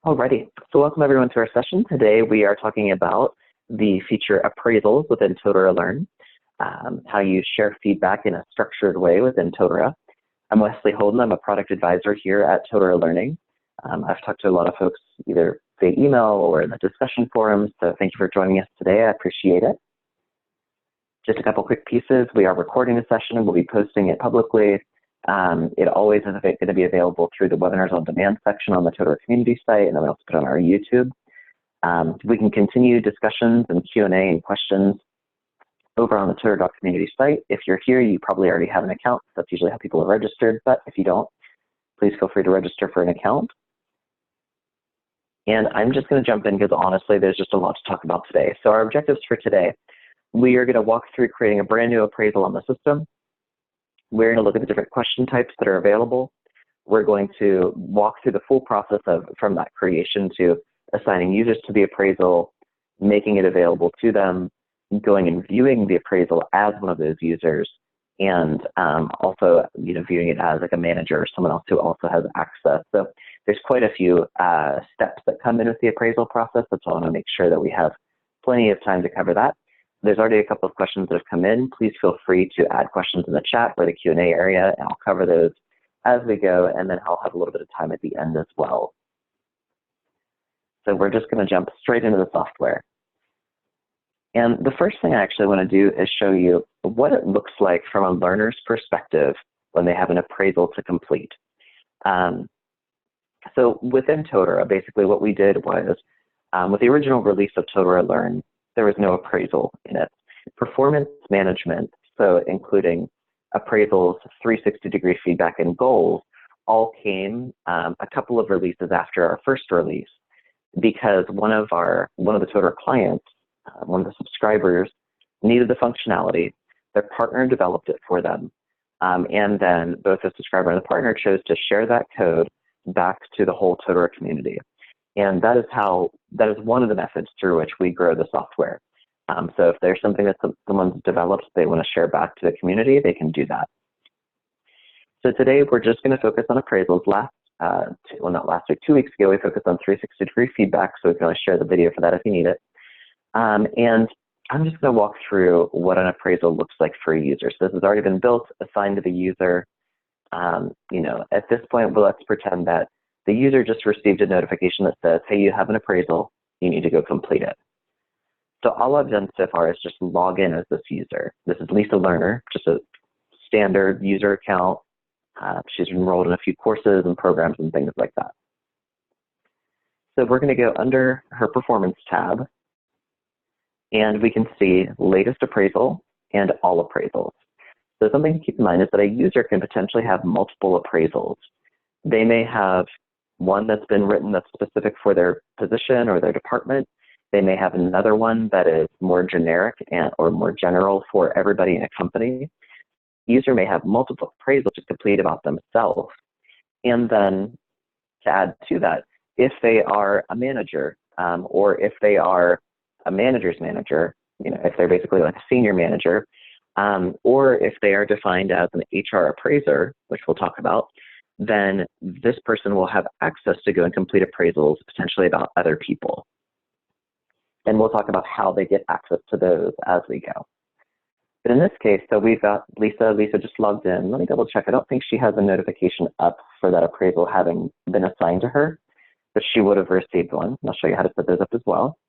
Alrighty, so welcome everyone to our session. Today we are talking about the feature Appraisals within Totara Learn, how you share feedback in a structured way within Totara. I'm Wesley Holden. I'm a product advisor here at Totara Learning. I've talked to a lot of folks either via email or in the discussion forums, so thank you for joining us today. I appreciate it. Just a couple quick pieces. We are recording the session and we'll be posting it publicly. It always is going to be available through the Webinars on Demand section on the Totara community site, and then we also put it on our YouTube. We can continue discussions and Q&A and questions over on the Totara community site. If you're here, you probably already have an account. That's usually how people are registered, but if you don't, please feel free to register for an account. And I'm just going to jump in because honestly, there's just a lot to talk about today. So our objectives for today, we are going to walk through creating a brand new appraisal on the system. We're going to look at the different question types that are available. We're going to walk through the full process from that creation to assigning users to the appraisal, making it available to them, going and viewing the appraisal as one of those users, and also viewing it as like a manager or someone else who also has access. So there's quite a few steps that come in with the appraisal process. That's why I want to make sure that we have plenty of time to cover that. There's already a couple of questions that have come in. Please feel free to add questions in the chat or the Q&A area, and I'll cover those as we go, and then I'll have a little bit of time at the end as well. So we're just going to jump straight into the software. And the first thing I actually want to do is show you what it looks like from a learner's perspective when they have an appraisal to complete. So within Totara, basically what we did was, with the original release of Totara Learn, there was no appraisal in it. Performance management, so including appraisals, 360-degree feedback, and goals, all came a couple of releases after our first release, because one of the Totara clients, one of the subscribers, needed the functionality. Their partner developed it for them, and then both the subscriber and the partner chose to share that code back to the whole Totara community. And that is one of the methods through which we grow the software. So if there's something that someone's developed, they want to share back to the community, they can do that. So today we're just going to focus on appraisals. 2 weeks ago, we focused on 360-degree feedback, so we can always share the video for that if you need it. And I'm just going to walk through what an appraisal looks like for a user. So this has already been built, assigned to the user. At this point, well, let's pretend that the user just received a notification that says, hey, you have an appraisal, you need to go complete it. So all I've done so far is just log in as this user. This is Lisa Lerner, just a standard user account. She's enrolled in a few courses and programs and things like that. So we're going to go under her performance tab, and we can see latest appraisal and all appraisals. So something to keep in mind is that a user can potentially have multiple appraisals. They may have one that's been written that's specific for their position or their department. They may have another one that is more generic or more general for everybody in a company. The user may have multiple appraisals to complete about themselves. And then to add to that, if they are a manager or if they are a manager's manager, if they're basically like a senior manager, or if they are defined as an HR appraiser, which we'll talk about, then this person will have access to go and complete appraisals potentially about other people. And we'll talk about how they get access to those as we go. But in this case, so we've got Lisa. Lisa just logged in. Let me double check. I don't think she has a notification up for that appraisal having been assigned to her, but she would have received one. I'll show you how to set those up as well.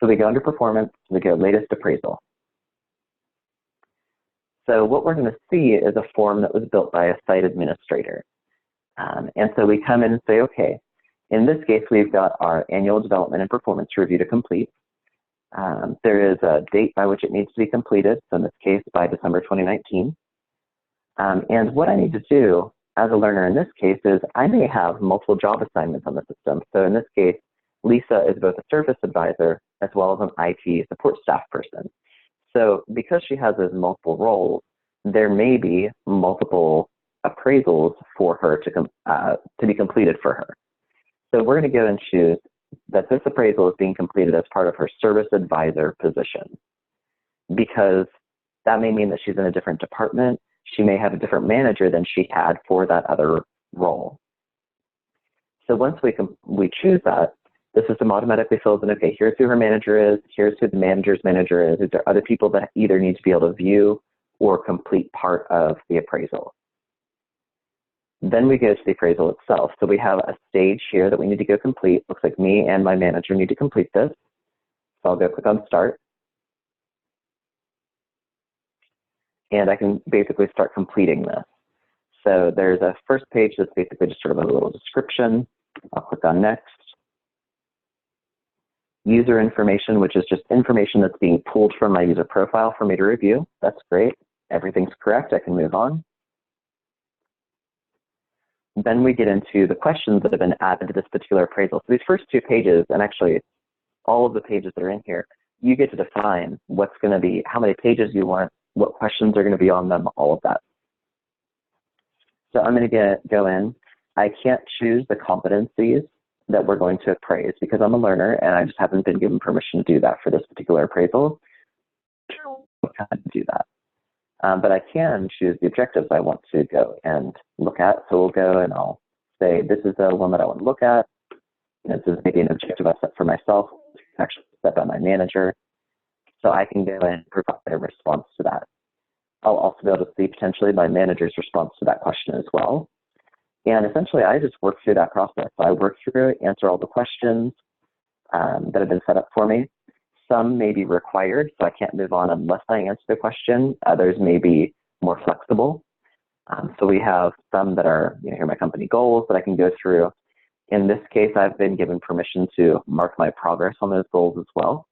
So we go under performance, we go latest appraisal. So what we're going to see is a form that was built by a site administrator. And so we come in and say, okay, in this case, we've got our annual development and performance review to complete. There is a date by which it needs to be completed. So in this case, by December 2019. And what I need to do as a learner in this case is I may have multiple job assignments on the system. So in this case, Lisa is both a service advisor as well as an IT support staff person. So because she has those multiple roles, there may be multiple appraisals for her to be completed for her. So we're going to go and choose that this appraisal is being completed as part of her service advisor position, because that may mean that she's in a different department. She may have a different manager than she had for that other role. So once we choose that, the system automatically fills in, okay, here's who her manager is, here's who the manager's manager is. There are other people that either need to be able to view or complete part of the appraisal. Then we go to the appraisal itself. So we have a stage here that we need to go complete. Looks like me and my manager need to complete this. So I'll go click on start. And I can basically start completing this. So there's a first page that's basically just sort of a little description. I'll click on next. User information, which is just information that's being pulled from my user profile for me to review. That's great. Everything's correct. I can move on. Then we get into the questions that have been added to this particular appraisal. So these first two pages, and actually all of the pages that are in here, you get to define what's going to be, how many pages you want, what questions are going to be on them, all of that. So I'm going to go in. I can't choose the competencies that we're going to appraise because I'm a learner and I just haven't been given permission to do that for this particular appraisal. I can't do that. But I can choose the objectives I want to go and look at. So we'll go and I'll say, this is the one that I want to look at. And this is maybe an objective I set for myself, actually set by my manager. So I can go and provide a response to that. I'll also be able to see potentially my manager's response to that question as well. And essentially, I just work through that process. So I work through it, answer all the questions that have been set up for me. Some may be required, so I can't move on unless I answer the question. Others may be more flexible. So we have some that are, here are my company goals that I can go through. In this case, I've been given permission to mark my progress on those goals as well.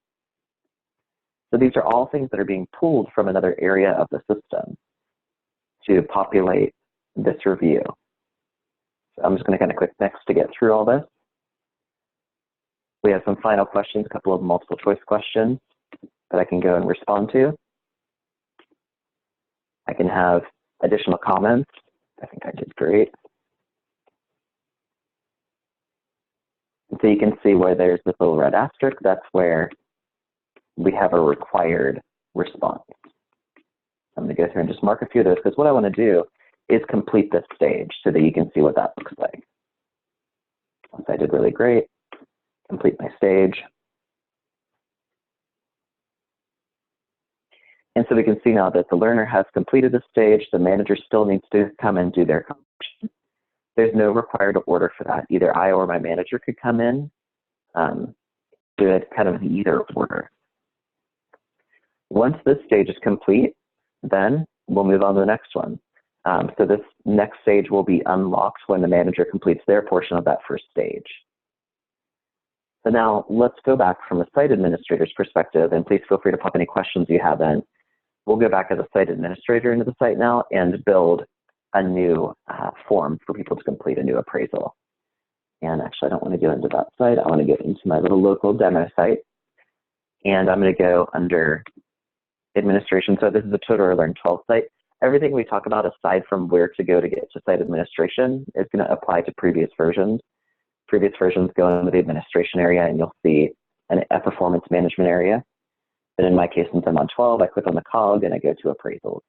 So these are all things that are being pulled from another area of the system to populate this review. So I'm just going to kind of click next to get through all this. We have some final questions, a couple of multiple choice questions that I can go and respond to. I can have additional comments. I think I did great. And so you can see where there's this little red asterisk. That's where we have a required response. I'm going to go through and just mark a few of those because what I want to do is complete this stage so that you can see what that looks like. Once I did really great, complete my stage. And so we can see now that the learner has completed the stage. The manager still needs to come and do their completion. There's no required order for that. Either I or my manager could come in, do it kind of in either order. Once this stage is complete, then we'll move on to the next one. So this next stage will be unlocked when the manager completes their portion of that first stage. So now let's go back from a site administrator's perspective, and please feel free to pop any questions you have in. We'll go back as a site administrator into the site now and build a new form for people to complete a new appraisal. And actually, I don't want to go into that site. I want to get into my little local demo site. And I'm going to go under administration. So this is a Totara Learn 12 site. Everything we talk about aside from where to go to get to site administration is going to apply to previous versions. Previous versions go into the administration area and you'll see a performance management area. But in my case, since I'm on 12, I click on the cog and I go to appraisals.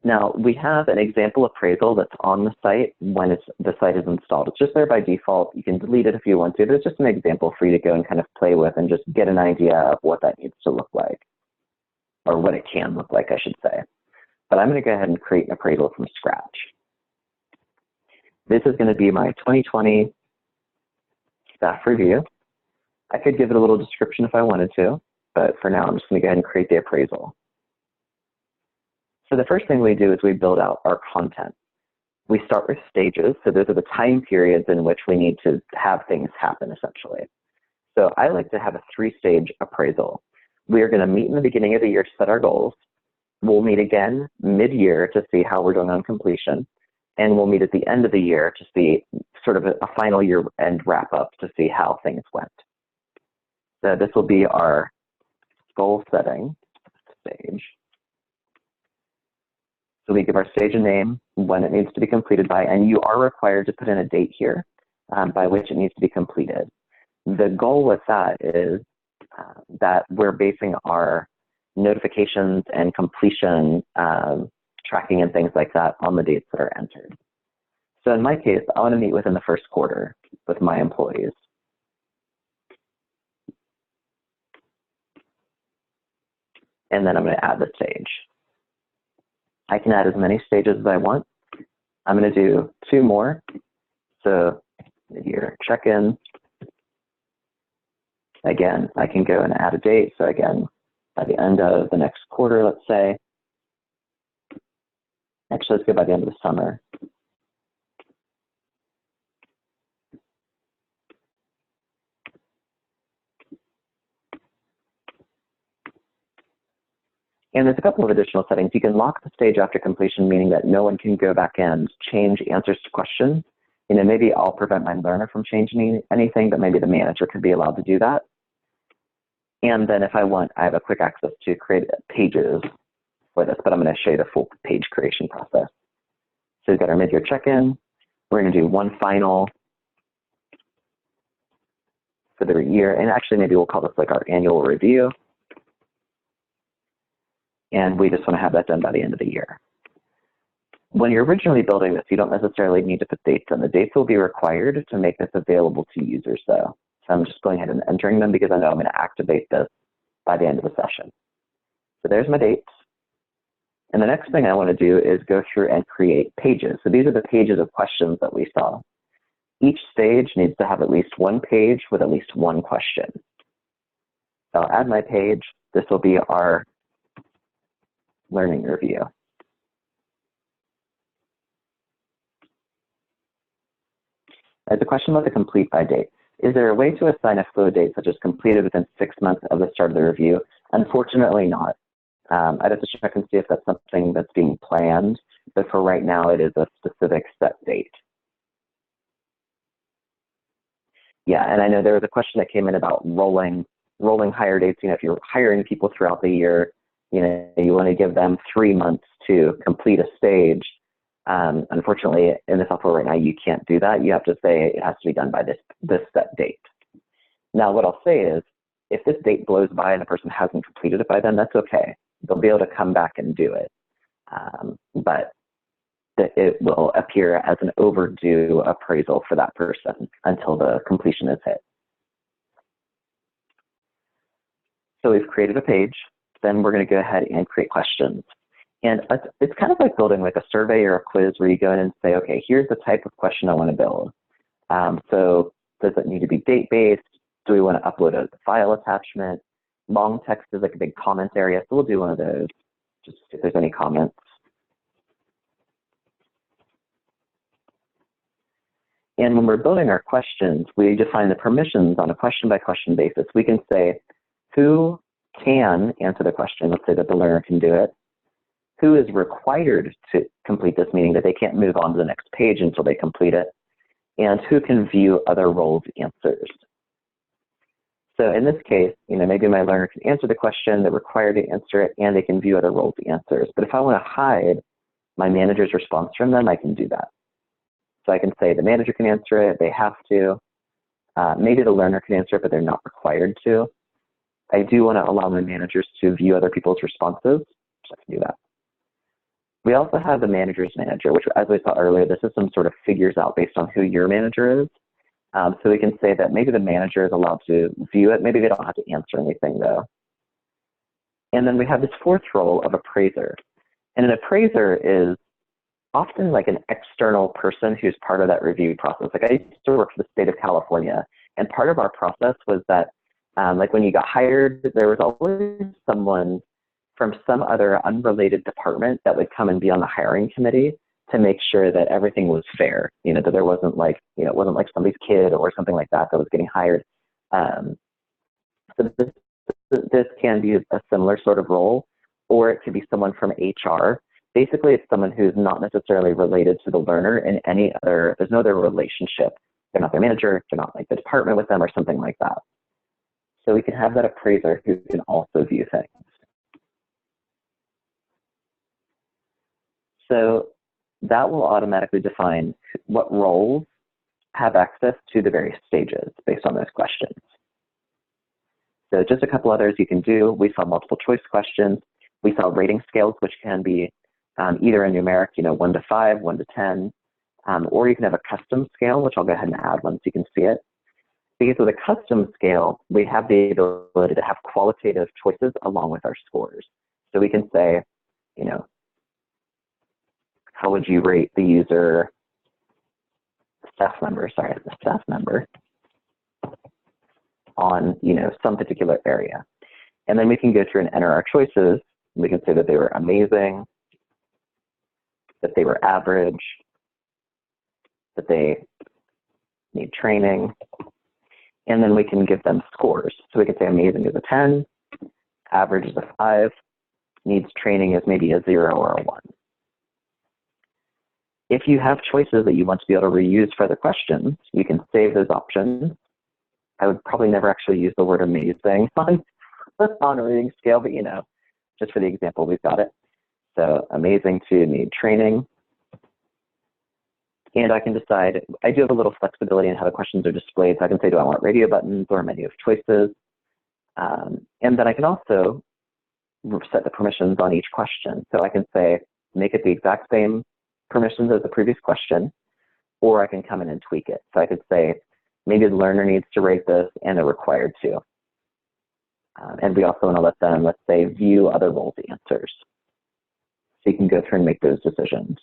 Now we have an example appraisal that's on the site when the site is installed. It's just there by default. You can delete it if you want to, but it's just an example for you to go and kind of play with and just get an idea of what that needs to look like, or what it can look like, I should say. But I'm going to go ahead and create an appraisal from scratch. This is going to be my 2020 staff review. I could give it a little description if I wanted to, but for now I'm just going to go ahead and create the appraisal. So the first thing we do is we build out our content. We start with stages, so those are the time periods in which we need to have things happen, essentially. So I like to have a 3-stage appraisal. We are going to meet in the beginning of the year to set our goals. We'll meet again mid-year to see how we're doing on completion. And we'll meet at the end of the year to see sort of a final year-end wrap-up to see how things went. So this will be our goal setting stage. So we give our stage a name, when it needs to be completed by, and you are required to put in a date here by which it needs to be completed. The goal with that is that we're basing our notifications and completion tracking and things like that on the dates that are entered. So in my case, I want to meet within the first quarter with my employees. And then I'm going to add the stage. I can add as many stages as I want. I'm going to do 2 more. So here, check-in. Again, I can go and add a date. So again, by the end of the next quarter, let's say. Actually, let's go by the end of the summer. And there's a couple of additional settings. You can lock the stage after completion, meaning that no one can go back and change answers to questions. You know, maybe I'll prevent my learner from changing anything, but maybe the manager could be allowed to do that. And then if I want, I have a quick access to create pages for this, but I'm going to show you the full page creation process. So we've got our mid-year check-in. We're going to do one final for the year. And actually, maybe we'll call this like our annual review. And we just want to have that done by the end of the year. When you're originally building this, you don't necessarily need to put dates in. The dates will be required to make this available to users, though. So I'm just going ahead and entering them because I know I'm going to activate this by the end of the session. So there's my dates. And the next thing I want to do is go through and create pages. So these are the pages of questions that we saw. Each stage needs to have at least one page with at least one question. So I'll add my page. This will be our learning review. There's a question about the complete by date. Is there a way to assign a flow date such as completed within 6 months of the start of the review? Unfortunately not. I'd have to check and see if that's something that's being planned, but for right now it is a specific set date. Yeah, and I know there was a question that came in about rolling hire dates. You know, if you're hiring people throughout the year, you know, you want to give them 3 months to complete a stage. Unfortunately, in the software right now, you can't do that. You have to say it has to be done by this set date. Now, what I'll say is, if this date blows by and the person hasn't completed it by then, that's okay. They'll be able to come back and do it. But it will appear as an overdue appraisal for that person until the completion is hit. So we've created a page. Then we're going to go ahead and create questions. And it's kind of like building like a survey or a quiz where you go in and say, okay, here's the type of question I want to build. So does it need to be date-based? Do we want to upload a file attachment? Long text is like a big comments area, so we'll do one of those, just if there's any comments. And when we're building our questions, we define the permissions on a question-by-question basis. We can say who can answer the question. Let's say that the learner can do it. Who is required to complete this, meaning that they can't move on to the next page until they complete it, and who can view other roles' answers. So in this case, you know, maybe my learner can answer the question, they're required to answer it, and they can view other roles' answers. But if I want to hide my manager's response from them, I can do that. So I can say the manager can answer it, they have to. Maybe the learner can answer it, but they're not required to. I do want to allow my managers to view other people's responses, so I can do that. We also have the manager's manager, which, as we saw earlier, the system sort of figures out based on who your manager is. So we can say that maybe the manager is allowed to view it. Maybe they don't have to answer anything, though. And then we have this fourth role of appraiser. And an appraiser is often like an external person who's part of that review process. Like I used to work for the state of California, and part of our process was that like when you got hired, there was always someone from some other unrelated department that would come and be on the hiring committee to make sure that everything was fair, you know, that there wasn't like, you know, it wasn't like somebody's kid or something like that that was getting hired. So this can be a similar sort of role, or it could be someone from HR. Basically, it's someone who's not necessarily related to the learner in any other, there's no other relationship. They're not their manager, they're not like the department with them or something like that. So we can have that appraiser who can also view things. So that will automatically define what roles have access to the various stages based on those questions. So just a couple others you can do. We saw multiple choice questions. We saw rating scales, which can be either a numeric, 1 to 5, 1 to 10, or you can have a custom scale, which I'll go ahead and add once you can see it. Because with a custom scale, we have the ability to have qualitative choices along with our scores. So we can say, how would you rate the user the staff member on, some particular area. And then we can go through and enter our choices. We can say that they were amazing, that they were average, that they need training, and then we can give them scores. So we can say amazing is a 10, average is a 5, needs training is maybe a 0 or a 1. If you have choices that you want to be able to reuse for other questions, you can save those options. I would probably never actually use the word amazing on a rating scale, but just for the example, we've got it. So amazing to need training. And I can decide, I do have a little flexibility in how the questions are displayed. So I can say, do I want radio buttons or a menu of choices? And then I can also set the permissions on each question. So I can say, make it the exact same permissions as the previous question, or I can come in and tweak it. So I could say, maybe the learner needs to rate this and they're required to. And we also want to let them, let's say, view other roles answers. So you can go through and make those decisions.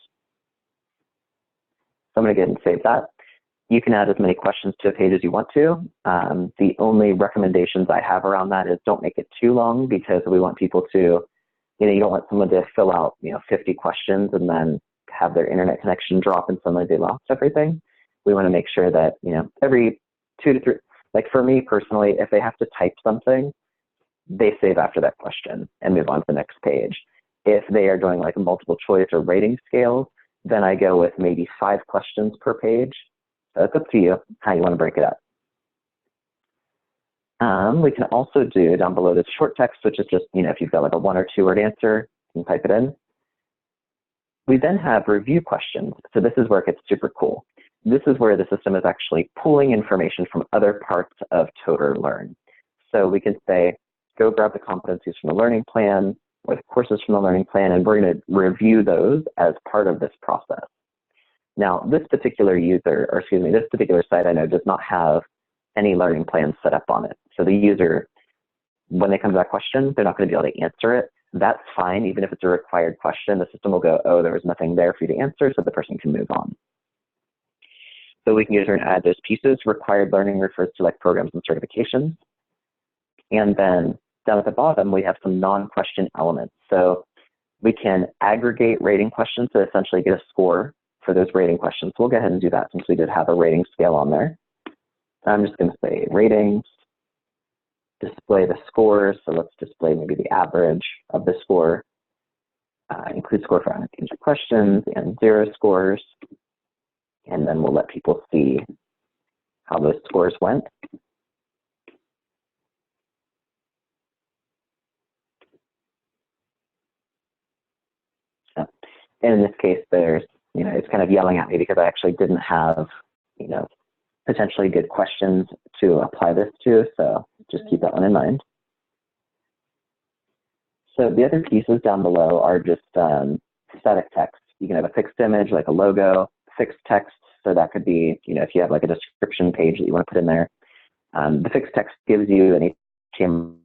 So I'm going to go ahead and save that. You can add as many questions to a page as you want to. The only recommendations I have around that is don't make it too long, because we want people to, you don't want someone to fill out, 50 questions and then have their internet connection drop and suddenly they lost everything. We want to make sure that, every 2 to 3, like for me personally, if they have to type something, they save after that question and move on to the next page. If they are doing like a multiple choice or rating scales, then I go with maybe 5 questions per page. So it's up to you how you want to break it up. We can also do down below this short text, which is just, if you've got like a 1 or 2 word answer, you can type it in. We then have review questions. So this is where it gets super cool. This is where the system is actually pulling information from other parts of Totara Learn. So we can say, go grab the competencies from the learning plan or the courses from the learning plan, and we're going to review those as part of this process. Now, this particular this particular site I know does not have any learning plans set up on it. So the user, when they come to that question, they're not going to be able to answer it. That's fine. Even if it's a required question, the system will go, oh, there was nothing there for you to answer, so the person can move on. So we can go through and add those pieces. Required learning refers to like programs and certifications. And then down at the bottom, we have some non-question elements. So we can aggregate rating questions to essentially get a score for those rating questions. We'll go ahead and do that since we did have a rating scale on there. I'm just going to say ratings, display the scores. So let's display maybe the average of the score, include score for unanswered questions and 0 scores. And then we'll let people see how those scores went. And in this case, there's, it's kind of yelling at me because I actually didn't have, potentially good questions to apply this to. So just keep that one in mind. So the other pieces down below are just static text. You can have a fixed image, like a logo, fixed text. So that could be, if you have like a description page that you want to put in there. The fixed text gives you an HTML,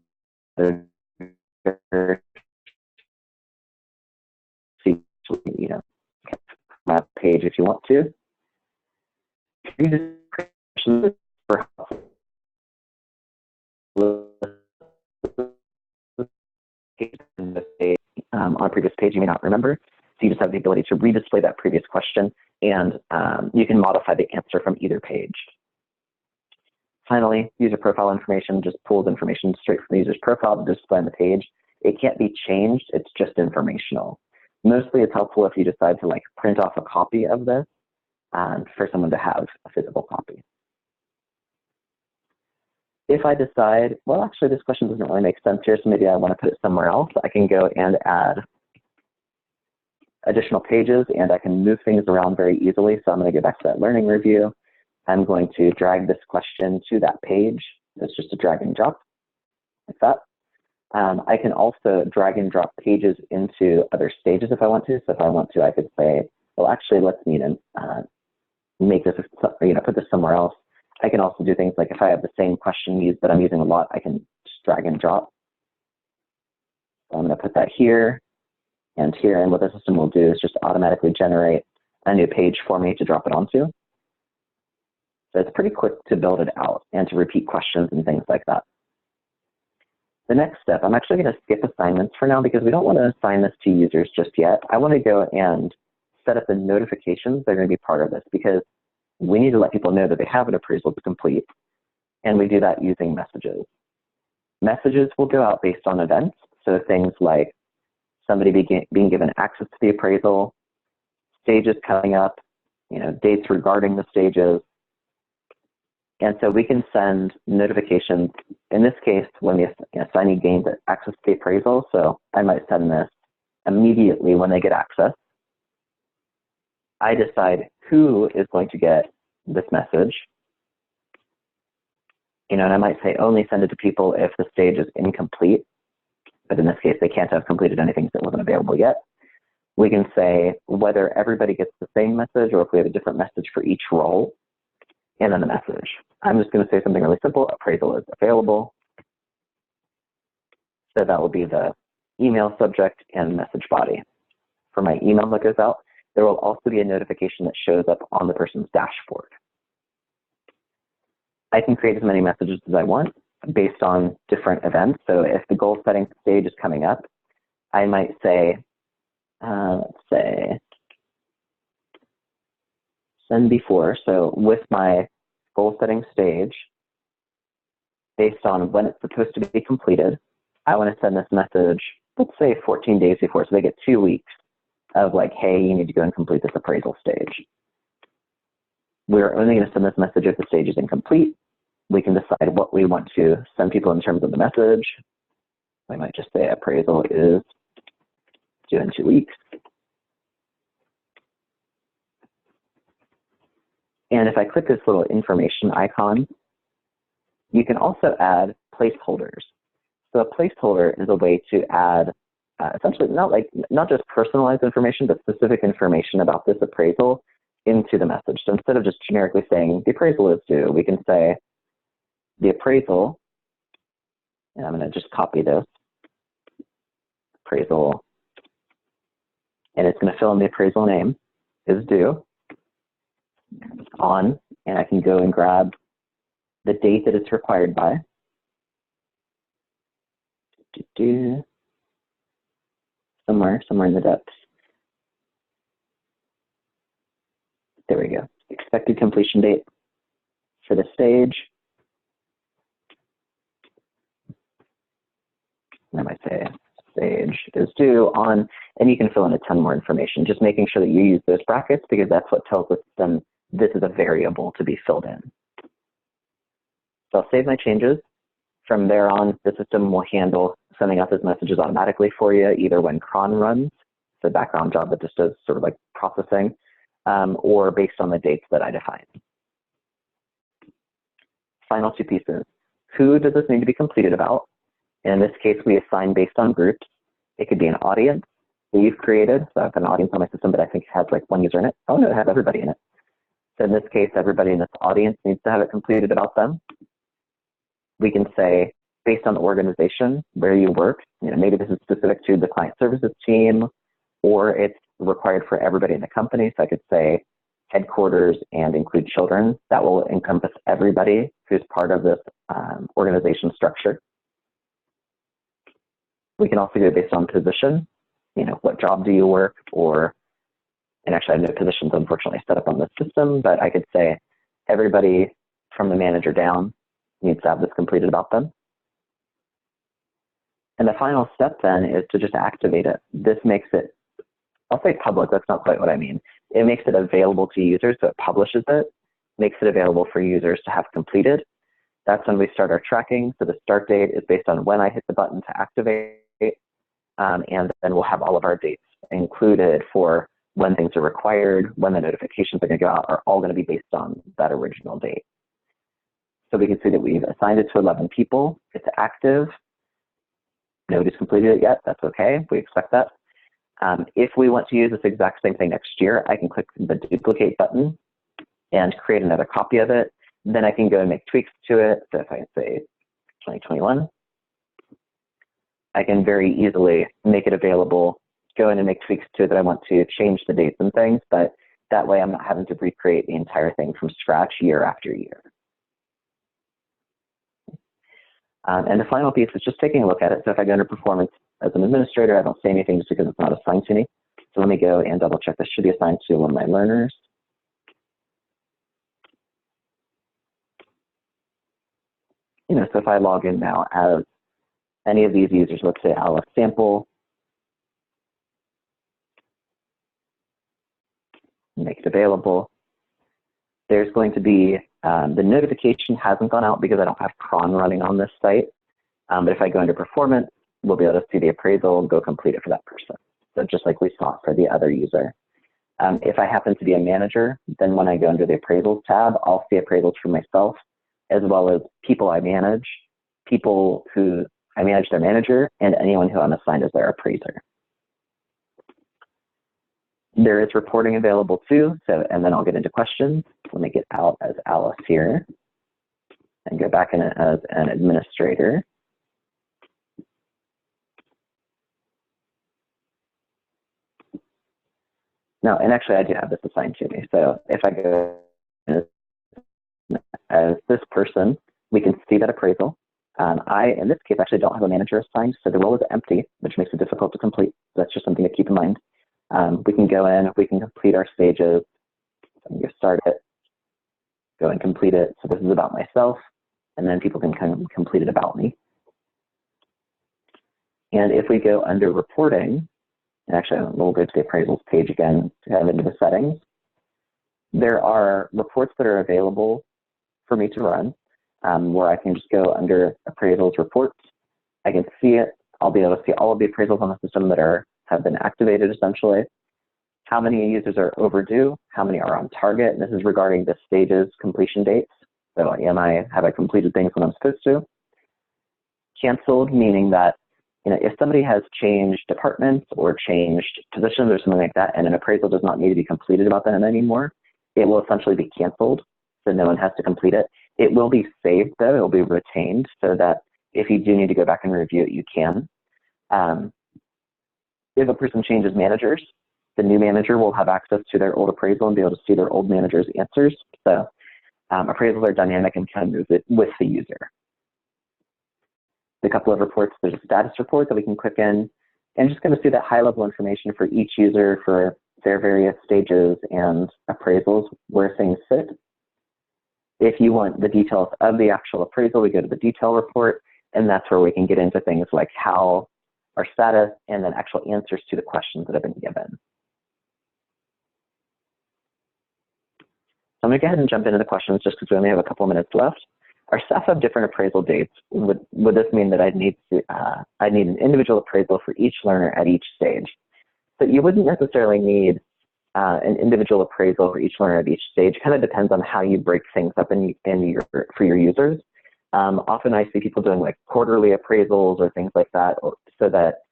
map page if you want to. On a previous page you may not remember, so you just have the ability to redisplay that previous question, and you can modify the answer from either page. Finally, user profile information just pulls information straight from the user's profile to display on the page. It can't be changed, it's just informational. Mostly it's helpful if you decide to like print off a copy of this for someone to have a physical copy. If I decide, well, actually this question doesn't really make sense here, so maybe I want to put it somewhere else, I can go and add additional pages and I can move things around very easily. So I'm going to go back to that learning review. I'm going to drag this question to that page. It's just a drag and drop like that. I can also drag and drop pages into other stages if I want to. So if I want to, I could say, well, actually, let's meet and make this, put this somewhere else. I can also do things like if I have the same question used that I'm using a lot, I can just drag and drop. So I'm going to put that here and here. And what the system will do is just automatically generate a new page for me to drop it onto. So it's pretty quick to build it out and to repeat questions and things like that. The next step, I'm actually going to skip assignments for now because we don't want to assign this to users just yet. I want to go and set up the notifications that are going to be part of this because we need to let people know that they have an appraisal to complete, and we do that using messages. Messages will go out based on events, so things like somebody being given access to the appraisal, stages coming up, dates regarding the stages. And so we can send notifications, in this case, when the assignee gains access to the appraisal. So I might send this immediately when they get access. I decide who is going to get this message. And I might say only send it to people if the stage is incomplete. But in this case, they can't have completed anything that wasn't available yet. We can say whether everybody gets the same message or if we have a different message for each role. And then the message. I'm just going to say something really simple. Appraisal is available. So that will be the email subject and message body. For my email that goes out, there will also be a notification that shows up on the person's dashboard. I can create as many messages as I want based on different events. So if the goal setting stage is coming up, I might say, let's say, send before. So with my goal setting stage, based on when it's supposed to be completed, I want to send this message, let's say 14 days before. So they get 2 weeks of like, hey, you need to go and complete this appraisal stage. We're only going to send this message if the stage is incomplete. We can decide what we want to send people in terms of the message. I might just say appraisal is due in 2 weeks. And if I click this little information icon, you can also add placeholders. So a placeholder is a way to add essentially not just personalized information, but specific information about this appraisal into the message. So instead of just generically saying the appraisal is due, we can say the appraisal, and I'm going to just copy this, appraisal, and it's going to fill in the appraisal name, is due on, and I can go and grab the date that it's required by. Somewhere in the depths. There we go. Expected completion date for the stage. I might say stage is due on, and you can fill in a ton more information, just making sure that you use those brackets because that's what tells the system this is a variable to be filled in. So I'll save my changes. From there on, the system will handle sending out those messages automatically for you, either when cron runs, the background job that just does sort of like processing, or based on the dates that I define. Final two pieces. Who does this need to be completed about? In this case, we assign based on groups. It could be an audience that you've created. So I have an audience on my system that I think has like one user in it. Oh no, it has everybody in it. So in this case, everybody in this audience needs to have it completed about them. We can say, based on the organization where you work, maybe this is specific to the client services team, or it's required for everybody in the company. So I could say headquarters and include children. That will encompass everybody who's part of this organization structure. We can also go based on position. What job do you work, and actually I have no positions unfortunately set up on this system, but I could say everybody from the manager down needs to have this completed about them. And the final step then is to just activate it. This makes it, I'll say public, that's not quite what I mean. It makes it available to users, so it publishes it, makes it available for users to have completed. That's when we start our tracking. So the start date is based on when I hit the button to activate, and then we'll have all of our dates included for when things are required, when the notifications are going to go out, are all going to be based on that original date. So we can see that we've assigned it to 11 people. It's active. nobody's completed it yet, that's okay. We expect that. If we want to use this exact same thing next year, I can click the duplicate button and create another copy of it. Then I can go and make tweaks to it. So if I say 2021, I can very easily make it available, go in and make tweaks to it that I want to change the dates and things, but that way I'm not having to recreate the entire thing from scratch year after year. And the final piece is just taking a look at it. So if I go under performance as an administrator, I don't say anything just because it's not assigned to me. So let me go and double check this should be assigned to one of my learners. So if I log in now as any of these users, let's say Alice Sample, make it available. There's going to be, the notification hasn't gone out because I don't have cron running on this site. But if I go into performance, we'll be able to see the appraisal and go complete it for that person. So just like we saw for the other user. If I happen to be a manager, then when I go under the appraisals tab, I'll see appraisals for myself, as well as people I manage, people who I manage their manager, and anyone who I'm assigned as their appraiser. There is reporting available too, and then I'll get into questions. Let me get out as Alice here and go back in as an administrator. No, and actually I do have this assigned to me. So if I go as this person, we can see that appraisal. In this case, actually don't have a manager assigned, so the role is empty, which makes it difficult to complete. That's just something to keep in mind. We can go in, we can complete our stages, you start it, go and complete it. So this is about myself, and then people can complete it about me. And if we go under reporting, and actually we'll go to the appraisals page again to have into the settings, there are reports that are available for me to run, where I can just go under appraisals reports. I can see it. I'll be able to see all of the appraisals on the system that have been activated essentially. How many users are overdue, how many are on target, and this is regarding the stages completion dates. So have I completed things when I'm supposed to? Canceled, meaning that if somebody has changed departments or changed positions or something like that, and an appraisal does not need to be completed about that anymore, it will essentially be canceled, so no one has to complete it. It will be saved though, it will be retained, so that if you do need to go back and review it, you can. If a person changes managers, the new manager will have access to their old appraisal and be able to see their old manager's answers. So appraisals are dynamic and can move it with the user. A couple of reports, there's a status report that we can click in and just going to see that high level information for each user for their various stages and appraisals where things sit. If you want the details of the actual appraisal, we go to the detail report, and that's where we can get into things like how our status and then actual answers to the questions that have been given. So I'm going to go ahead and jump into the questions just because we only have a couple minutes left. Our staff have different appraisal dates. Would this mean that I'd need an individual appraisal for each learner at each stage? So you wouldn't necessarily need an individual appraisal for each learner at each stage. Kind of depends on how you break things up for your users. Often I see people doing like quarterly appraisals or things like that, so that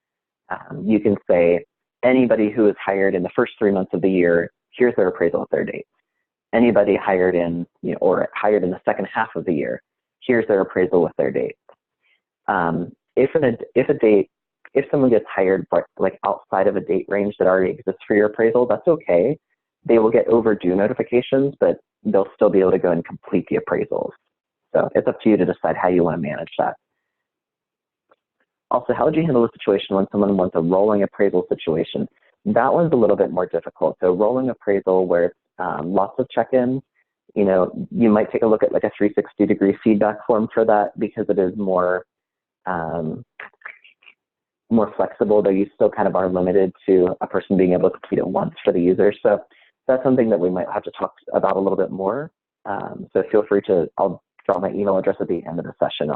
you can say anybody who is hired in the first 3 months of the year, here's their appraisal at their date. Anybody hired in, or hired in the second half of the year, here's their appraisal with their date. If someone gets hired like outside of a date range that already exists for your appraisal, that's okay. They will get overdue notifications, but they'll still be able to go and complete the appraisals. So it's up to you to decide how you want to manage that. Also, how would you handle a situation when someone wants a rolling appraisal situation? That one's a little bit more difficult. So rolling appraisal where it's lots of check-ins, you might take a look at like a 360-degree feedback form for that because it is more flexible, though you still kind of are limited to a person being able to complete it once for the user. So that's something that we might have to talk about a little bit more. So feel free I'll drop my email address at the end of the session.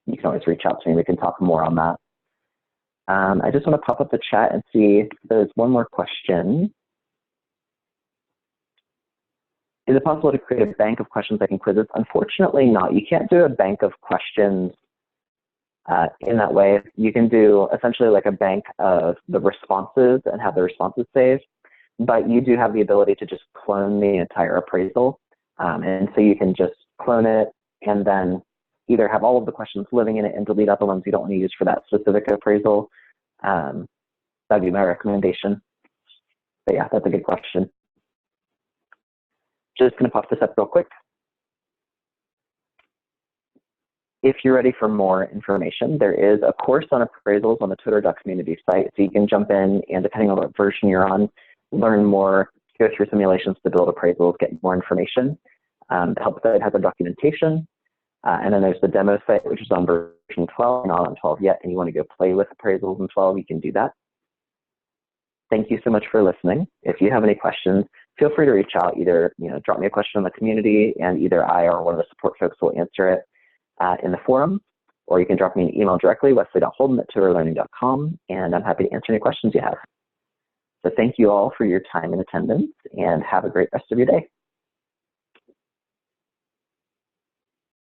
You can always reach out to me. We can talk more on that. I just want to pop up the chat and see if there's one more question. Is it possible to create a bank of questions like in quizzes? Unfortunately not. You can't do a bank of questions In that way, you can do essentially like a bank of the responses and have the responses saved, but you do have the ability to just clone the entire appraisal. And so you can just clone it and then either have all of the questions living in it and delete out the ones you don't want to use for that specific appraisal. That'd be my recommendation. But yeah, that's a good question. Just going to pop this up real quick. If you're ready for more information, there is a course on appraisals on the Totara community site, so you can jump in and depending on what version you're on, learn more, go through simulations to build appraisals, get more information. The help site has a documentation, and then there's the demo site, which is on version 12, not on 12 yet, and you want to go play with appraisals in 12, you can do that. Thank you so much for listening. If you have any questions, feel free to reach out. Either drop me a question in the community, and either I or one of the support folks will answer it in the forum, or you can drop me an email directly, wesley.holden@totaralearning.com, and I'm happy to answer any questions you have. So thank you all for your time and attendance, and have a great rest of your day.